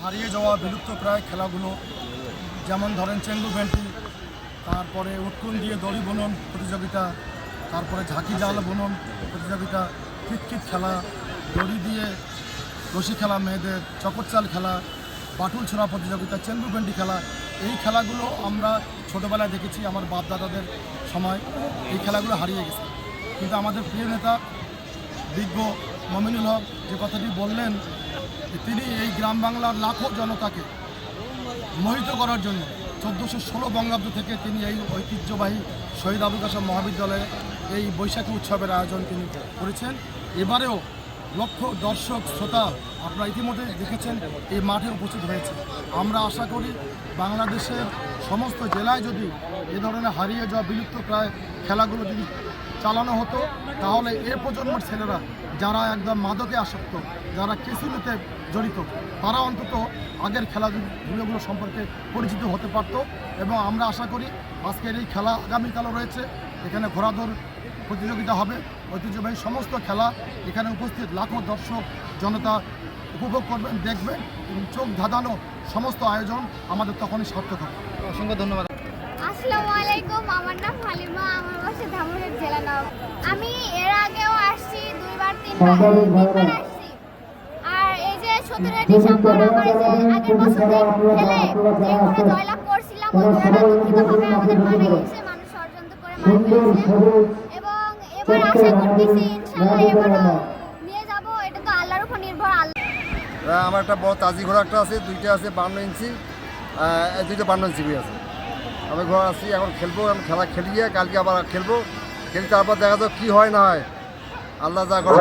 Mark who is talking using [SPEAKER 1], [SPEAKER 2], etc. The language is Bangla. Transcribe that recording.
[SPEAKER 1] হারিয়ে যাওয়া বিলুপ্ত প্রায় খেলাগুলো, যেমন ধরেন চেন্ডু ভেন্টি, তারপরে উৎকুন দিয়ে দড়ি বুনন প্রতিযোগিতা, তারপরে ঝাঁকি জাল বুনন প্রতিযোগিতা, কিতকিত খেলা, দড়ি দিয়ে রশি খেলা মেয়েদের, চকর চাল খেলা, বাটুল ছোড়া প্রতিযোগিতা, চেন্ডু ভেন্টি খেলা, এই খেলাগুলো আমরা ছোটোবেলায় দেখেছি আমার বাপ দাদাদের সময়। এই খেলাগুলো হারিয়ে গেছে, কিন্তু আমাদের প্রিয় নেতা বিজ্ঞ মমিনুল হক যে কথাটি বললেন, তিনি এই গ্রাম বাংলার লাখো জনতাকে মোহিত করার জন্য 1416 বঙ্গাব্দ থেকে তিনি এই ঐতিহ্যবাহী শহীদ আবুল কাসেম মহাবিদ্যালয়ে এই বৈশাখী উৎসবের আয়োজন তিনি করেছেন। এবারেও লক্ষ দর্শক শ্রোতা আপনারা ইতিমধ্যে দেখেছেন এই মাঠে উপস্থিত হয়েছে। আমরা আশা করি বাংলাদেশের সমস্ত জেলায় যদি এ ধরনের হারিয়ে যাওয়া বিলুপ্ত প্রায় খেলাগুলো যদি চালানো হতো, তাহলে এ প্রজন্মের ছেলেরা যারা একদম মাদকে আসক্ত, যারা কেসিনিতে জড়িত, তারা অন্তত আগের খেলাধুলোগুলো সম্পর্কে পরিচিত হতে পারত। এবং আমরা আশা করি আজকের এই খেলা আগামীকালও রয়েছে, এখানে ঘোড়াদৌড় প্রতিযোগিতা হবে, ঐতিহ্যবাহী সমস্ত খেলা এখানে উপস্থিত লাখো দর্শক জনতা উপভোগ করবেন, দেখবেন এবং চোখ ধাঁধানো সমস্ত আয়োজন আমাদের তখনই সার্থক হবে।
[SPEAKER 2] অসংখ্য ধন্যবাদ।
[SPEAKER 3] আসসালামু আলাইকুম, আমার নাম হালিমা, আমার বাসা ধামরাই জেলা নওগাঁ। আমি এর আগেও আসছি, দুইবার তিনবার আসছি। আর এই যে 17 ডিসেম্বর আমার এই যে আগের বছর যে খেলে যে ঘোড়া জয়লাভ করছিলাম, ওই ঘোড়াটা দুঃখিতভাবে আমাদের মারা গেছে, মানুষ ষড়যন্ত্র করে মারা ফেলেছে। এবং এবার আশা করতেছি ইনশাআল্লাহ এবারও নিয়ে যাব, এটা তো আল্লাহর উপর নির্ভর।
[SPEAKER 4] আমার একটা বড় তাজি ঘোড়া একটা আছে, দুইটা আছে 52 ইঞ্চি, দুইটা 52 ইঞ্চি আছে। আমি ঘোড়া আসছি, এখন খেলবো, আমি খেলা খেলিয়ে কালকে আবার খেলবো, খেলি তারপর দেখা যাক কী হয় না হয়, আল্লাহ যা করে।